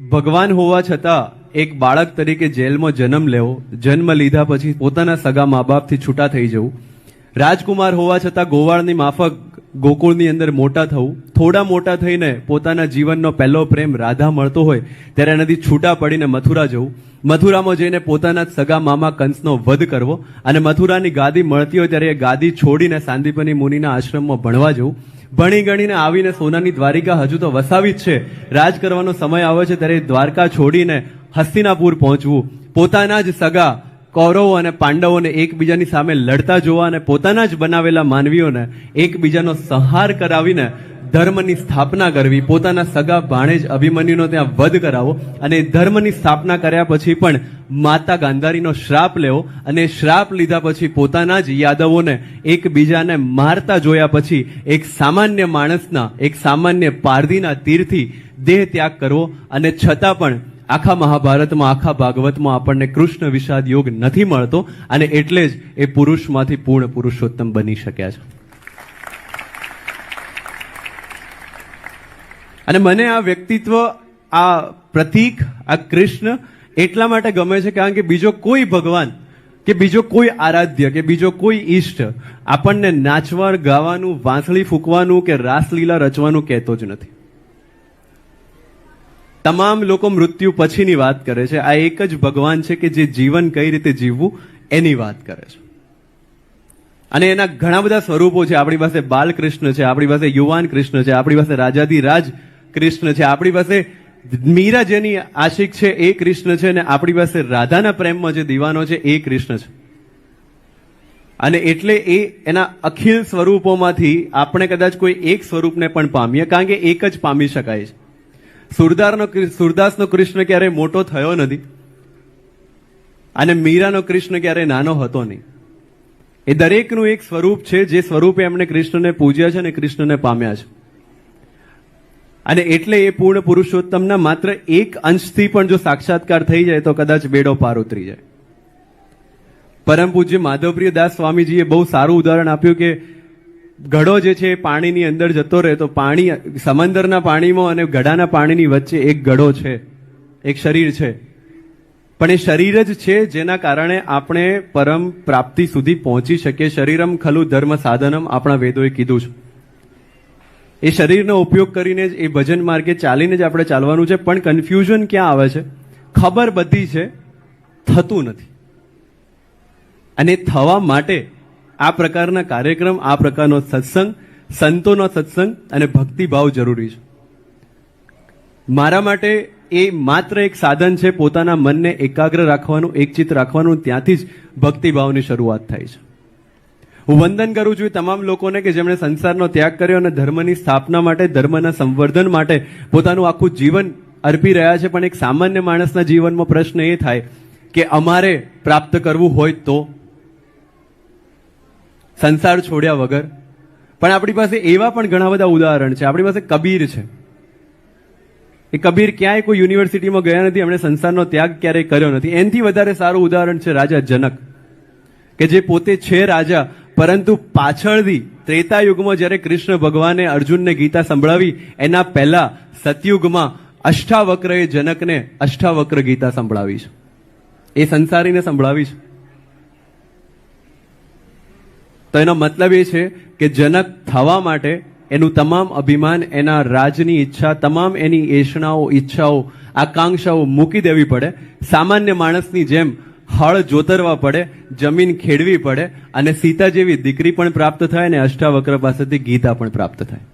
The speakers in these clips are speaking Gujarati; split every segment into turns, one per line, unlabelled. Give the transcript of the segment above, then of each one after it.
ભગવાન હોવા છતાં એક બાળક તરીકે જેલમાં જન્મ લેવો, જન્મ લીધા પછી પોતાના સગા મા બાપથી છૂટા થઈ જવું, રાજકુમાર હોવા છતાં ગોવાળની માફક ગોકુળની અંદર મોટા થવું, થોડા મોટા થઈને પોતાના જીવનનો પહેલો પ્રેમ રાધા મળતો હોય ત્યારે એનાથી છૂટા પડીને મથુરા જવું, મથુરામાં જઈને પોતાના સગા મામા કંસનો વધ કરવો અને મથુરાની ગાદી મળતી હોય ત્યારે એ ગાદી છોડીને સાંદીપની મુનિના આશ્રમમાં ભણવા જવું, ભણી ગણીને આવીને સોનાની દ્વારિકા હજુ તો વસાવી જ છે, રાજ કરવાનો સમય આવે છે ત્યારે દ્વારકા છોડીને હસ્તિનાપુર પહોંચવું, પોતાના જ સગા કૌરવો અને પાંડવોને એકબીજાની સામે લડતા જોવા અને પોતાના જ બનાવેલા માનવીઓને એકબીજાનો સંહાર કરાવીને ધર્મની સ્થાપના કરવી, પોતાના સગા ભાણેજ અભિમન્યુનો ત્યાં વધ કરાવો અને ધર્મની સ્થાપના કર્યા પછી પણ માતા ગાંધારીનો શ્રાપ લેવો અને શ્રાપ લીધા પછી પોતાના જ યાદવોને એકબીજાને મારતા જોયા પછી એક સામાન્ય માણસના, એક સામાન્ય પારધીના તીરથી દેહ ત્યાગ કરવો અને છતાં પણ આખા મહાભારતમાં, આખા ભાગવતમાં આપણને કૃષ્ણ વિષાદ યોગ નથી મળતો અને એટલે જ એ પુરુષમાંથી પૂર્ણ પુરુષોત્તમ બની શક્યા છે. અને મને આ વ્યક્તિત્વ, આ પ્રતીક, આ કૃષ્ણ એટલા માટે ગમે છે કારણ કે બીજો કોઈ ભગવાન કે બીજો કોઈ આરાધ્ય કે બીજો કોઈ ઈષ્ટ આપણને નાચવા, ગાવાનું, વાંસળી ફૂંકવાનું કે રાસલીલા રચવાનું કહેતો જ નથી. તમામ લોકો મૃત્યુ પછીની વાત કરે છે. આ એક જ ભગવાન છે કે જે જીવન કઈ રીતે જીવવું એની વાત કરે છે. અને એના ઘણા બધા સ્વરૂપો છે. આપણી પાસે બાલકૃષ્ણ છે, આપણી પાસે યુવાન કૃષ્ણ છે, આપણી પાસે રાજાધિરાજ કૃષ્ણ છે, આપણી પાસે મીરા જેની આશિક છે એ કૃષ્ણ છે, અને આપણી પાસે રાધાના પ્રેમમાં જે દીવાનો છે એ કૃષ્ણ છે. અને એટલે એ એના અખિલ સ્વરૂપોમાંથી આપણે કદાચ કોઈ એક સ્વરૂપને પણ પામીએ, કારણ કે એક જ પામી શકાય છે. સુરદાસનો કૃષ્ણ ક્યારેય મોટો થયો નથી અને મીરાનો કૃષ્ણ ક્યારેય નાનો હતો નહીં. એ દરેકનું એક સ્વરૂપ છે, જે સ્વરૂપે એમણે કૃષ્ણને પૂજ્યા છે અને કૃષ્ણને પામ્યા છે. અને એટલે એ પૂર્ણ પુરુષોત્તમના માત્ર એક અંશથી પણ જો સાક્ષાત્કાર થઈ જાય તો કદાચ બેડો પાર ઉતરી જાય. પરમ પૂજ્ય માધવપ્રિય દાસ સ્વામીજીએ બહુ સારું ઉદાહરણ આપ્યું કે ઘડો જે છે એ પાણીની અંદર જતો રહે તો પાણી, સમંદરના પાણીમાં અને ગઢાના પાણીની વચ્ચે એક ગળો છે, એક શરીર છે, પણ એ શરીર જ છે જેના કારણે આપણે પરમ પ્રાપ્તિ સુધી પહોંચી શકીએ. શરીરમ ખલુ ધર્મ સાધનમ આપણા વેદોએ કીધું છે. એ શરીરનો ઉપયોગ કરીને જ એ ભજન માર્ગે ચાલીને જ આપણે ચાલવાનું છે. પણ કન્ફ્યુઝન ક્યાં આવે છે? ખબર બધી છે, થતું નથી. અને થવા માટે આ પ્રકારના કાર્યક્રમ, આ પ્રકારનો સત્સંગ, સંતોનો સત્સંગ અને ભક્તિભાવ જરૂરી છે. મારા માટે એ માત્ર એક સાધન છે પોતાના મનને એકાગ્ર રાખવાનું, એકચિત રાખવાનું. ત્યાંથી જ ભક્તિભાવની શરૂઆત થાય છે. હું વંદન કરું છું તમામ લોકોને કે જેમણે સંસારનો ત્યાગ કર્યો અને ધર્મની સ્થાપના માટે, ધર્મના સંવર્ધન માટે પોતાનું આખું જીવન અર્પી રહ્યા છે. પણ એક સામાન્ય માણસના જીવનમાં પ્રશ્ન એ થાય કે અમારે પ્રાપ્ત કરવું હોય તો સંસાર છોડ્યા વગર. પણ આપણી પાસે એવા પણ ઘણા બધા ઉદાહરણ છે. આપણી પાસે કબીર છે. એ કબીર ક્યાંય કોઈ યુનિવર્સિટીમાં ગયા નથી, એમણે સંસારનો ત્યાગ ક્યારેય કર્યો નથી. એનાથી વધારે સારું ઉદાહરણ છે રાજા જનક, કે જે પોતે છે રાજા, પરંતુ પાછળથી ત્રેતા યુગમાં જ્યારે કૃષ્ણ ભગવાને અર્જુનને ગીતા સંભળાવી એના પહેલા સતયુગમાં અષ્ટાવક્રએ જનકને અષ્ટાવક્ર ગીતા સંભળાવી છે. એ સંસારીને સંભળાવી છે. તો એનો મતલબ એ છે કે જનક થવા માટે એનું તમામ અભિમાન, એના રાજની ઈચ્છા, તમામ એની એષણાઓ, ઈચ્છાઓ, આકાંક્ષાઓ મૂકી દેવી પડે. સામાન્ય માણસની જેમ હળ જોતરવા પડે, જમીન ખેડવી પડે અને સીતા જેવી દીકરી પણ પ્રાપ્ત થાય અને અષ્ટાવક્ર પાસેથી ગીતા પણ પ્રાપ્ત થાય.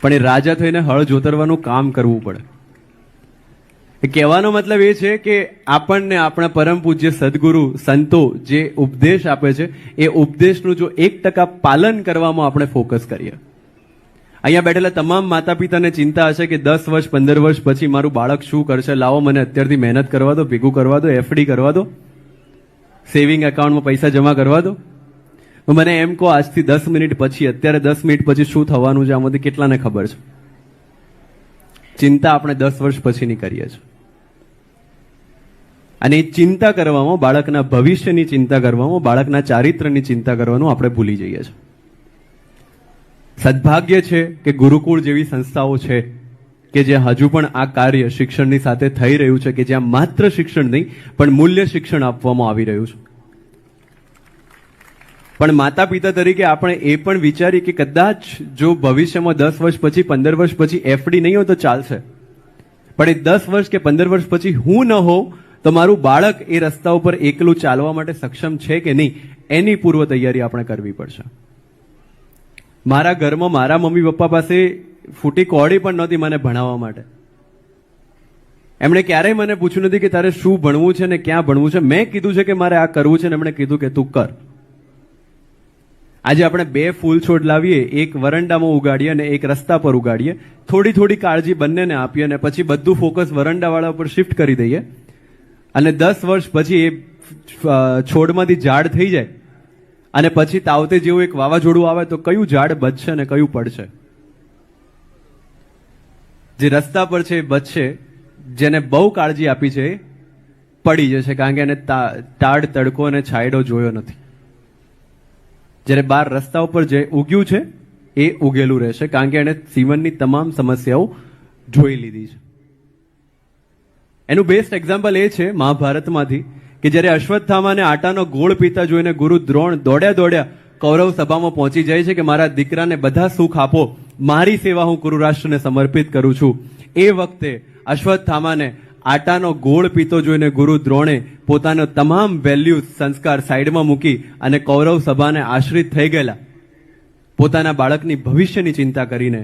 પણ એ રાજા થઈને હળ જોતરવાનું કામ કરવું પડે. કહેવાનો મતલબ એ છે કે આપણને આપણા પરમ પૂજ્ય સદગુરુ સંતો જે ઉપદેશ આપે છે એ ઉપદેશનું જો 1% પાલન કરવામાં આપણે ફોકસ કરીએ. અહીંયા બેઠેલા તમામ માતા પિતાને ચિંતા હશે કે 10 વર્ષ 15 વર્ષ પછી મારું બાળક શું કરશે, લાવો મને અત્યારથી મહેનત કરવા દો, ભેગું કરવા દો, એફડી કરવા દો, સેવિંગ એકાઉન્ટમાં પૈસા જમા કરવા દો. મને એમ કહો આજથી 10 મિનિટ પછી, અત્યારે 10 મિનિટ પછી શું થવાનું છે આમાંથી કેટલાને ખબર છે? ચિંતા આપણે 10 વર્ષ પછીની કરીએ છીએ. અને એ ચિંતા કરવામાં, બાળકના ભવિષ્યની ચિંતા કરવામાં, બાળકના ચારિત્ર્યની ચિંતા કરવાનું આપણે ભૂલી જઈએ છીએ. સદભાગ્ય છે કે ગુરુકુળ જેવી સંસ્થાઓ છે કે જે હજુ પણ આ કાર્ય શિક્ષણની સાથે થઈ રહ્યું છે, કે જ્યાં માત્ર શિક્ષણ નહીં પણ મૂલ્ય શિક્ષણ આપવામાં આવી રહ્યું છે. પણ માતા પિતા તરીકે આપણે એ પણ વિચારીએ કે કદાચ જો ભવિષ્યમાં 10 વર્ષ પછી 15 વર્ષ પછી એફડી નહીં હોય તો ચાલશે, પણ એ 10 વર્ષ કે 15 વર્ષ પછી હું ન હોઉં તો મારું બાળક એ રસ્તા ઉપર એકલું ચાલવા માટે સક્ષમ છે કે નહીં, એની પૂર્વ તૈયારી આપણે કરવી પડશે. મારા ઘરમાં મારા મમ્મી પપ્પા પાસે ફૂટી કોડી પણ નહોતી મને ભણાવવા માટે. એમણે ક્યારેય મને પૂછ્યું નથી કે તારે શું ભણવું છે ને ક્યાં ભણવું છે. મેં કીધું છે કે મારે આ કરવું છે ને એમણે કીધું કે તું કર. આજે આપણે 2 ફૂલ છોડ લાવીએ, એક વરંડામાં ઉગાડીએ અને એક રસ્તા પર ઉગાડીએ, થોડી થોડી કાળજી બંનેને આપીએ અને પછી બધું ફોકસ વરંડાવાળા ઉપર શિફ્ટ કરી દઈએ અને 10 વર્ષ પછી એ છોડમાંથી ઝાડ થઈ જાય અને પછી તાવતે જેવું એક વાવાઝોડું આવે તો કયું ઝાડ બચશે અને કયું પડશે? જે રસ્તા પર છે એ બચશે, જેને બહુ કાળજી આપી છે એ પડી જશે, કારણ કે એને ટાઢ તડકો અને છાંયડો જોયો નથી. જ્યારે બહાર રસ્તા ઉપર જે ઉગ્યું છે એ ઉગેલું રહેશે, કારણ કે એણે જીવનની તમામ સમસ્યાઓ જોઈ લીધી છે. એનું બેસ્ટ એક્ઝામ્પલ એ છે મહાભારતમાંથી કે જ્યારે અશ્વત્થામાને આટાનો ગોળ પીતા જોઈને ગુરુ દ્રોણ દોડ્યા કૌરવ સભામાં પહોંચી જાય છે કે મારા દીકરાને બધા સુખ આપો, મારી સેવા હું કુરુરાષ્ટ્રને સમર્પિત કરું છું. એ વખતે અશ્વત્થામાને આટાનો ગોળ પીતો જોઈને ગુરુ દ્રોણે પોતાનો તમામ વેલ્યુ સંસ્કાર સાઈડમાં મૂકી અને કૌરવ સભાને આશ્રિત થઈ ગયેલા પોતાના બાળકની ભવિષ્યની ચિંતા કરીને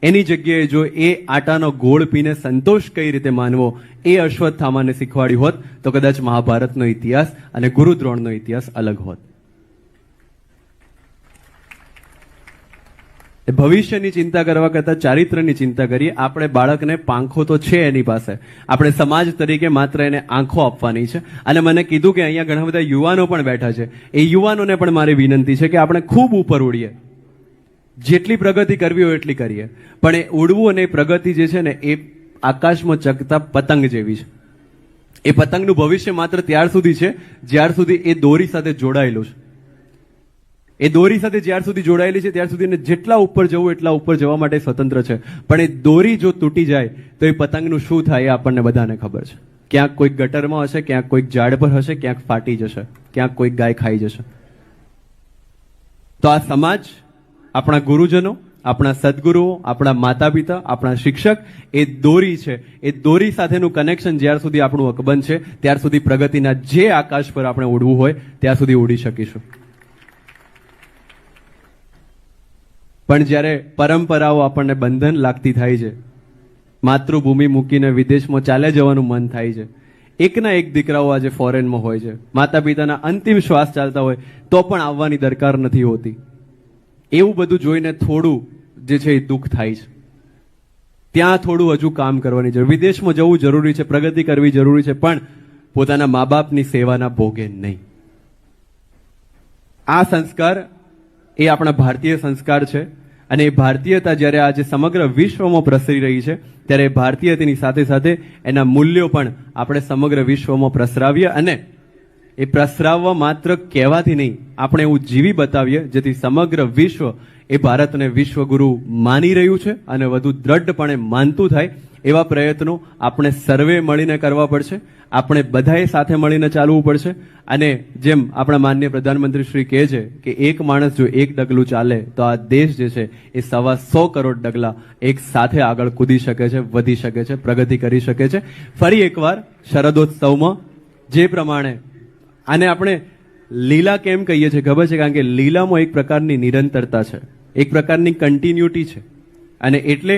એની જગ્યાએ જો એ આટાનો ગોળ પીને સંતોષ કઈ રીતે માનવો એ અશ્વત્થામાને શીખવાડ્યું હોત તો કદાચ મહાભારતનો ઇતિહાસ અને ગુરુ દ્રોણનો ઇતિહાસ અલગ હોત. ભવિષ્યની ચિંતા કરવા કરતાં ચારિત્ર્યની ચિંતા કરીએ. આપણે બાળકને પાંખો તો છે એની પાસે, આપણે સમાજ તરીકે માત્ર એને આંખો આપવાની છે. અને મને કીધું કે અહીંયા ઘણા બધા યુવાનો પણ બેઠા છે, એ યુવાનોને પણ મારી વિનંતી છે કે આપણે ખૂબ ઉપર ઉડીએ, જેટલી પ્રગતિ કરવી હોય એટલી કરીએ, પણ એ ઉડવું અને એ પ્રગતિ જે છે ને એ આકાશમાં ચગતા પતંગ જેવી છે. એ પતંગનું ભવિષ્ય માત્ર ત્યાર સુધી છે જ્યાર સુધી એ દોરી સાથે જોડાયેલું છે. એ દોરી સાથે જ્યાર સુધી જોડાયેલી છે ત્યાર સુધી જેટલા ઉપર જવું એટલા ઉપર જવા માટે સ્વતંત્ર છે, પણ એ દોરી જો તૂટી જાય તો એ પતંગનું શું થાય એ આપણને બધાને ખબર છે. ક્યાંક કોઈક ગટરમાં હશે, ક્યાંક કોઈક ઝાડ પર હશે, ક્યાંક ફાટી જશે, ક્યાંક કોઈક ગાય ખાઈ જશે. તો આ સમાજ, આપણા ગુરુજનો, આપણા સદગુરુઓ, આપણા માતા પિતા, આપણા શિક્ષક એ દોરી છે. એ દોરી સાથેનું કનેક્શન જ્યાર સુધી આપણું અકબંધ છે ત્યાર સુધી પ્રગતિના જે આકાશ પર આપણે ઉડવું હોય ત્યાં સુધી ઉડી શકીશું. પણ જ્યારે પરંપરાઓ આપણને બંધન લાગતી થાય છે, માતૃભૂમિ મૂકીને વિદેશમાં ચાલે જવાનું મન થાય છે, એકના એક દીકરાઓ આજે ફોરેનમાં હોય છે, માતા પિતાના અંતિમ શ્વાસ ચાલતા હોય તો પણ આવવાની દરકાર નથી હોતી, એવું બધું જોઈને થોડું જે છે એ દુઃખ થાય છે. ત્યાં થોડું હજુ કામ કરવાની જરૂર, વિદેશમાં જવું જરૂરી છે, પ્રગતિ કરવી જરૂરી છે, પણ પોતાના મા બાપની સેવાના ભોગે નહીં. આ સંસ્કાર એ આપણા ભારતીય સંસ્કાર છે અને એ ભારતીયતા જ્યારે આજે સમગ્ર વિશ્વમાં પ્રસરી રહી છે ત્યારે ભારતીયતાની સાથે સાથે એના મૂલ્યો પણ આપણે સમગ્ર વિશ્વમાં પ્રસરાવીએ અને એ પ્રસરાવવા માત્ર કહેવાથી નહીં, આપણે એવું જીવી બતાવીએ જેથી સમગ્ર વિશ્વ એ ભારતને વિશ્વગુરુ માની રહ્યું છે અને વધુ દ્રઢપણે માનતું થાય. એવા પ્રયત્નો આપણે સર્વે મળીને કરવા પડશે, આપણે બધાએ સાથે મળીને ચાલવું પડશે. અને જેમ આપણા માનનીય પ્રધાનમંત્રી શ્રી કહે છે કે એક માણસ જો એક ડગલું ચાલે તો આ દેશ જે છે એ 125 કરોડ ડગલા એક સાથે આગળ કૂદી શકે છે, વધી શકે છે, પ્રગતિ કરી શકે છે. ફરી એકવાર શરદોત્સવમાં જે પ્રમાણે આને આપણે લીલા કેમ કહીએ છીએ ખબર છે? કારણ કે લીલામાં એક પ્રકારની નિરંતરતા છે, એક પ્રકારની કન્ટિન્યુટી છે. અને એટલે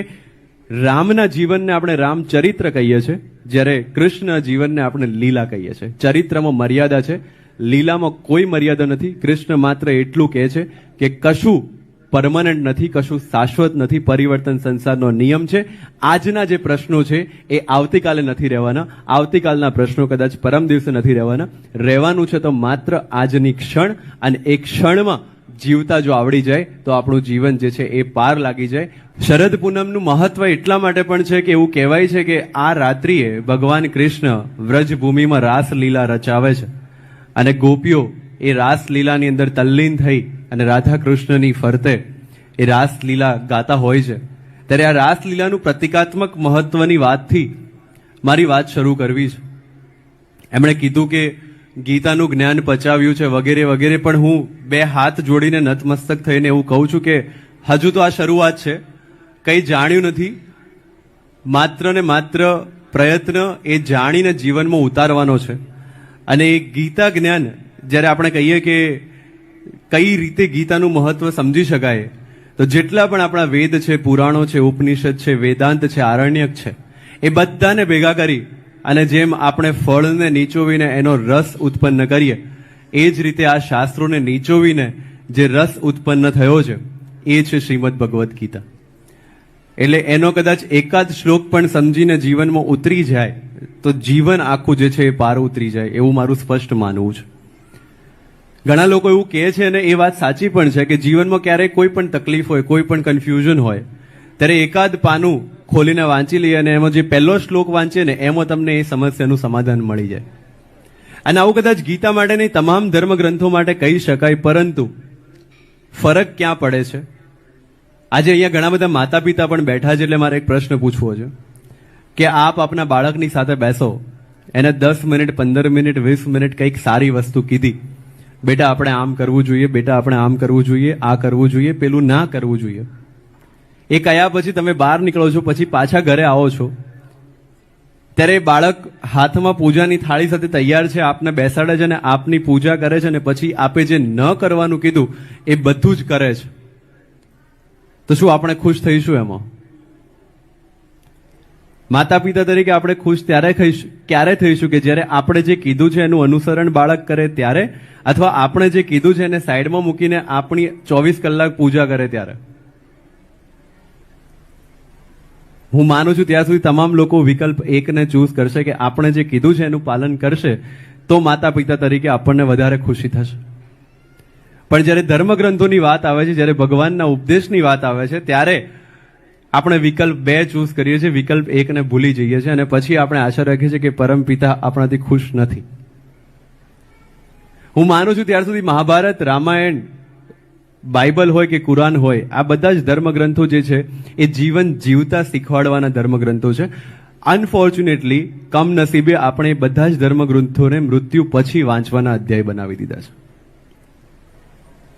રામના જીવનને આપણે રામચરિત્ર કહીએ છીએ, જ્યારે કૃષ્ણના જીવનને આપણે લીલા કહીએ છીએ. ચરિત્રમાં મર્યાદા છે, લીલામાં કોઈ મર્યાદા નથી. કૃષ્ણ માત્ર એટલું કહે છે કે કશું પરમનન્ટ નથી, કશું શાશ્વત નથી, પરિવર્તન સંસારનો નિયમ છે. આજના જે પ્રશ્નો છે એ આવતીકાલે નથી રહેવાના, આવતીકાલના પ્રશ્નો કદાચ પરમ દિવસે નથી રહેવાના. રહેવાનું છે તો માત્ર આજની ક્ષણ, અને એ ક્ષણમાં જીવતા જો આવડી જાય તો આપણું જીવન જે છે એ પાર લાગી જાય. શરદ પૂનમનું મહત્વ એટલા માટે પણ છે કે એવું કહેવાય છે કે આ રાત્રિએ ભગવાન કૃષ્ણ વ્રજભૂમિમાં રાસલીલા રચાવે છે અને ગોપીઓ એ રાસલીલાની અંદર તલ્લીન થઈ અને રાધા કૃષ્ણની ફરતે એ રાસલીલા ગાતા હોય છે. ત્યારે આ રાસલીલાનું પ્રતિકાત્મક મહત્વની વાતથી મારી વાત શરૂ કરવી છે. એમણે કીધું કે ગીતાનું જ્ઞાન પચાવ્યું છે વગેરે વગેરે, પણ હું બે હાથ જોડીને નતમસ્તક થઈને એવું કહું છું કે હજુ તો આ શરૂઆત છે, કંઈ જાણ્યું નથી. માત્ર ને માત્ર પ્રયત્ન એ જાણીને જીવનમાં ઉતારવાનો છે. અને એ ગીતા જ્ઞાન જ્યારે આપણે કહીએ કે કઈ રીતે ગીતાનું મહત્વ સમજી શકાય, તો જેટલા પણ આપણા વેદ છે, પુરાણો છે, ઉપનિષદ છે, વેદાંત છે, આરણ્યક છે, એ બધાને ભેગા કરી અને જેમ આપણે ફળને નીચોવીને એનો રસ ઉત્પન્ન કરીએ, એ જ રીતે આ શાસ્ત્રોને નીચોવીને જે રસ ઉત્પન્ન થયો છે એ છે શ્રીમદ ભગવદ્ ગીતા. એટલે એનો કદાચ એકાદ શ્લોક પણ સમજીને જીવનમાં ઉતરી જાય તો જીવન આખું જે છે એ પાર ઉતરી જાય, એવું મારું સ્પષ્ટ માનવું છે. ઘણા લોકો એવું કહે છે અને એ વાત સાચી પણ છે કે જીવનમાં ક્યારેક કોઈ પણ તકલીફ હોય, કોઈ પણ કન્ફ્યુઝન હોય, ત્યારે એકાદ પાનું ખોલીને વાંચી લઈએ અને એમાં જે પહેલો શ્લોક વાંચીએ ને એમાં તમને એ સમસ્યાનું સમાધાન મળી જાય. અને આવું કદાચ ગીતા માટે નહીં, તમામ ધર્મ ગ્રંથો માટે કહી શકાય. પરંતુ ફરક ક્યાં પડે છે? આજે અહીંયા ઘણા બધા માતા પિતા પણ બેઠા છે, એટલે મારે એક પ્રશ્ન પૂછવો છે કે આપ આપના બાળકની સાથે બેસો, એને 10 મિનિટ, 15 મિનિટ, 20 મિનિટ કંઈક સારી વસ્તુ કીધી, બેટા આપણે આમ કરવું જોઈએ, બેટા આપણે આમ કરવું જોઈએ, આ કરવું જોઈએ, પેલું ના કરવું જોઈએ. એ કયા પછી તમે બહાર નીકળો છો, પછી પાછા ઘરે આવો છો, ત્યારે બાળક હાથમાં પૂજાની થાળી સાથે તૈયાર છે, આપને બેસાડે છે અને આપની પૂજા કરે છે, અને પછી આપે જે ન કરવાનું કીધું એ બધું જ કરે છે. તો શું આપણે ખુશ થઈશું એમાં? માતા પિતા તરીકે આપણે ખુશ ક્યારે થઈશું કે જ્યારે આપણે જે કીધું છે એનું અનુસરણ બાળક કરે ત્યારે, અથવા આપણે જે કીધું છે એને સાઈડમાં મૂકીને આપણી 24 કલાક પૂજા કરે ત્યારે? હું માનું છું ત્યાં સુધી તમામ લોકો વિકલ્પ એકને ચૂઝ કરશે કે આપણે જે કીધું છે એનું પાલન કરશે તો માતા પિતા તરીકે આપણને વધારે ખુશી થશે. પણ જ્યારે ધર્મગ્રંથોની વાત આવે છે, જ્યારે ભગવાનના ઉપદેશની વાત આવે છે, ત્યારે આપણે વિકલ્પ 2 ચૂઝ કરીએ છીએ, વિકલ્પ 1ને ભૂલી જઈએ છીએ અને પછી આપણે આશા રાખીએ છીએ કે પરમ પિતા આપણાથી ખુશ નથી. હું માનું છું ત્યાર સુધી મહાભારત, રામાયણ, બાઇબલ હોય કે કુરાન હોય, આ બધા જ ધર્મગ્રંથો જે છે એ જીવન જીવતા શીખવાડવાના ધર્મગ્રંથો છે. અનફોર્ચ્યુનેટલી, કમનસીબે આપણે બધા જ ધર્મગ્રંથોને મૃત્યુ પછી વાંચવાના અધ્યાય બનાવી દીધા છે.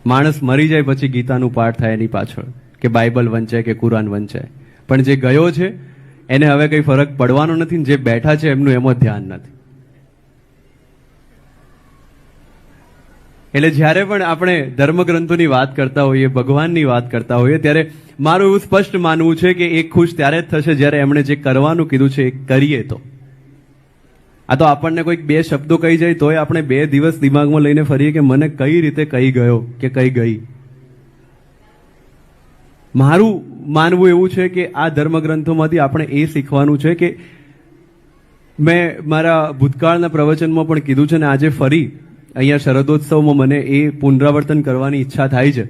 માણસ મરી જાય પછી ગીતાનું પાઠ થાય એની પાછળ, કે બાઇબલ વંચાય કે કુરાન વંચાય, પણ જે ગયો છે એને હવે કંઈ ફરક પડવાનો નથી, જે બેઠા છે એમનું એમાં ધ્યાન નથી. એટલે જ્યારે પણ આપણે ધર્મગ્રંથોની વાત કરતા હોઈએ, ભગવાનની વાત કરતા હોઈએ, ત્યારે મારું એવું સ્પષ્ટ માનવું છે કે એ ખુશ ત્યારે જ થશે જ્યારે એમણે જે કરવાનું કીધું છે એ કરીએ તો. આ તો આપણને કોઈક 2 શબ્દો કહી જાય તોય આપણે 2 દિવસ દિમાગમાં લઈને ફરીએ કે મને કઈ રીતે કહી ગયો કે કઈ ગઈ. મારું માનવું એવું છે કે આ ધર્મગ્રંથોમાંથી આપણે એ શીખવાનું છે કે મેં મારા ભૂતકાળના પ્રવચનમાં પણ કીધું છે ને આજે ફરી અહીંયા શરદોત્સવમાં મને એ પુનરાવર્તન કરવાની ઈચ્છા થાય છે